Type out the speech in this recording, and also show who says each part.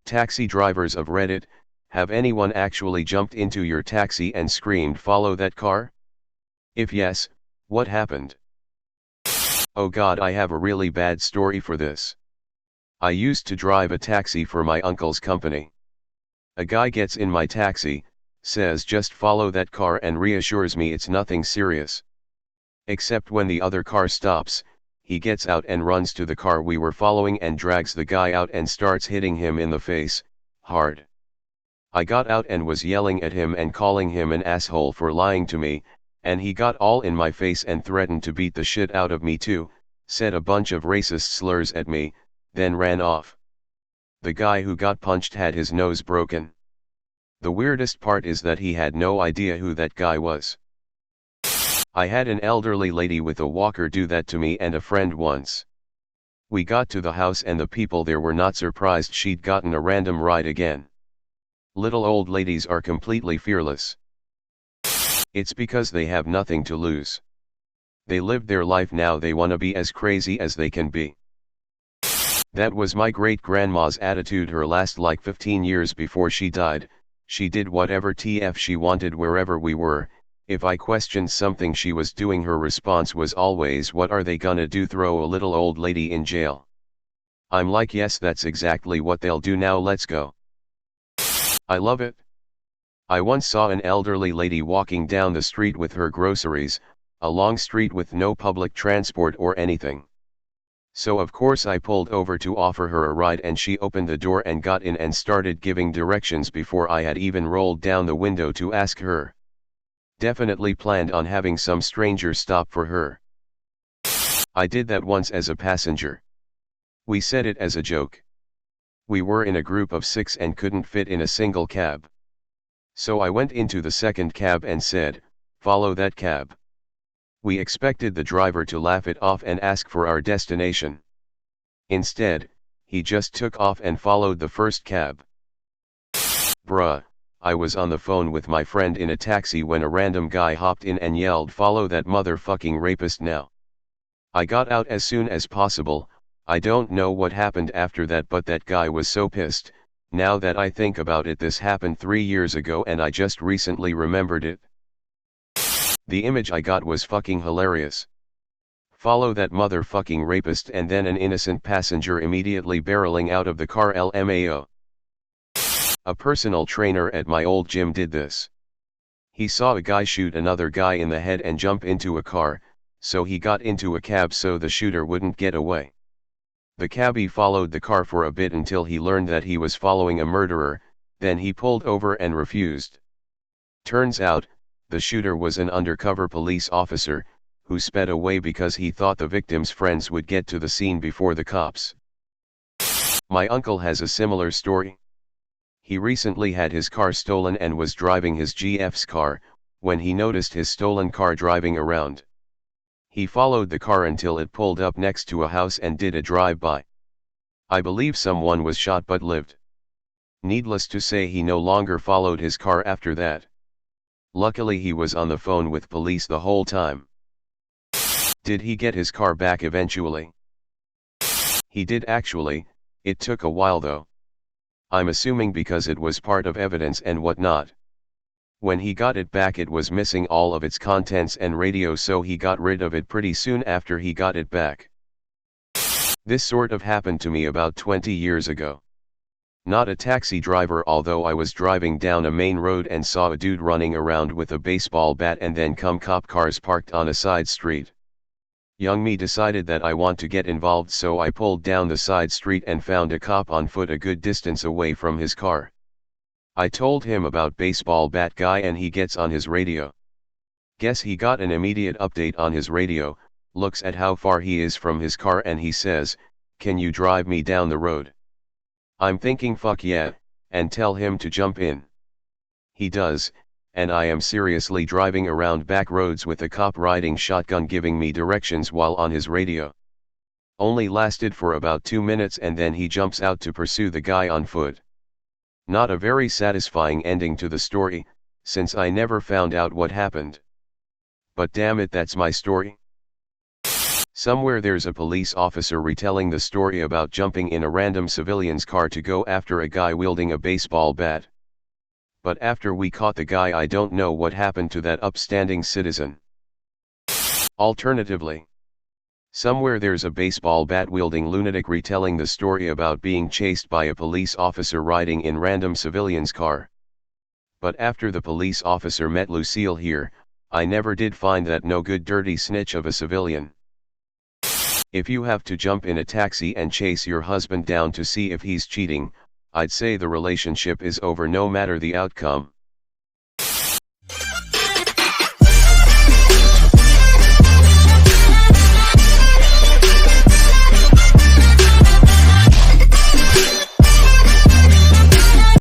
Speaker 1: Taxi drivers of Reddit, have anyone actually jumped into your taxi and screamed follow that car? If yes, what happened? Oh god, I have a really bad story for this. I used to drive a taxi for my uncle's company. A guy gets in my taxi, says just follow that car and reassures me it's nothing serious. Except when the other car stops, he gets out and runs to the car we were following and drags the guy out and starts hitting him in the face, hard. I got out and was yelling at him and calling him an asshole for lying to me, and he got all in my face and threatened to beat the shit out of me too, said a bunch of racist slurs at me, then ran off. The guy who got punched had his nose broken. The weirdest part is that he had no idea who that guy was. I had an elderly lady with a walker do that to me and a friend once. We got to the house and the people there were not surprised she'd gotten a random ride again. Little old ladies are completely fearless. It's because they have nothing to lose. They lived their life, now they wanna be as crazy as they can be. That was my great-grandma's attitude her last 15 years before she died. She did whatever TF she wanted wherever we were. If I questioned something she was doing, her response was always, what are they gonna do, throw a little old lady in jail? I'm like, yes, that's exactly what they'll do, now let's go. I love it. I once saw an elderly lady walking down the street with her groceries, a long street with no public transport or anything. So of course I pulled over to offer her a ride, and she opened the door and got in and started giving directions before I had even rolled down the window to ask her. Definitely planned on having some stranger stop for her. I did that once as a passenger. We said it as a joke. We were in a group of 6 and couldn't fit in a single cab. So I went into the second cab and said, follow that cab. We expected the driver to laugh it off and ask for our destination. Instead, he just took off and followed the first cab. Bruh, I was on the phone with my friend in a taxi when a random guy hopped in and yelled, follow that motherfucking rapist now. I got out as soon as possible. I don't know what happened after that, but that guy was so pissed. Now that I think about it, this happened 3 years ago and I just recently remembered it. The image I got was fucking hilarious. Follow that motherfucking rapist and then an innocent passenger immediately barreling out of the car, LMAO. A personal trainer at my old gym did this. He saw a guy shoot another guy in the head and jump into a car, so he got into a cab so the shooter wouldn't get away. The cabbie followed the car for a bit until he learned that he was following a murderer, then he pulled over and refused. Turns out, the shooter was an undercover police officer, who sped away because he thought the victim's friends would get to the scene before the cops. My uncle has a similar story. He recently had his car stolen and was driving his GF's car, when he noticed his stolen car driving around. He followed the car until it pulled up next to a house and did a drive-by. I believe someone was shot but lived. Needless to say, he no longer followed his car after that. Luckily he was on the phone with police the whole time. Did he get his car back eventually? He did actually, it took a while though. I'm assuming because it was part of evidence and whatnot. When he got it back, it was missing all of its contents and radio, so he got rid of it pretty soon after he got it back. This sort of happened to me about 20 years ago. Not a taxi driver, although I was driving down a main road and saw a dude running around with a baseball bat and then cop cars parked on a side street. Young me decided that I want to get involved, so I pulled down the side street and found a cop on foot a good distance away from his car. I told him about baseball bat guy and he gets on his radio. Guess he got an immediate update on his radio, looks at how far he is from his car and he says, "Can you drive me down the road?" I'm thinking fuck yeah, and tell him to jump in. He does, and I am seriously driving around back roads with a cop riding shotgun giving me directions while on his radio. Only lasted for about 2 minutes and then he jumps out to pursue the guy on foot. Not a very satisfying ending to the story, since I never found out what happened. But damn it, that's my story. Somewhere there's a police officer retelling the story about jumping in a random civilian's car to go after a guy wielding a baseball bat. But after we caught the guy, I don't know what happened to that upstanding citizen. Alternatively, somewhere there's a baseball bat wielding lunatic retelling the story about being chased by a police officer riding in random civilian's car. But after the police officer met Lucille here, I never did find that no good dirty snitch of a civilian. If you have to jump in a taxi and chase your husband down to see if he's cheating, I'd say the relationship is over no matter the outcome.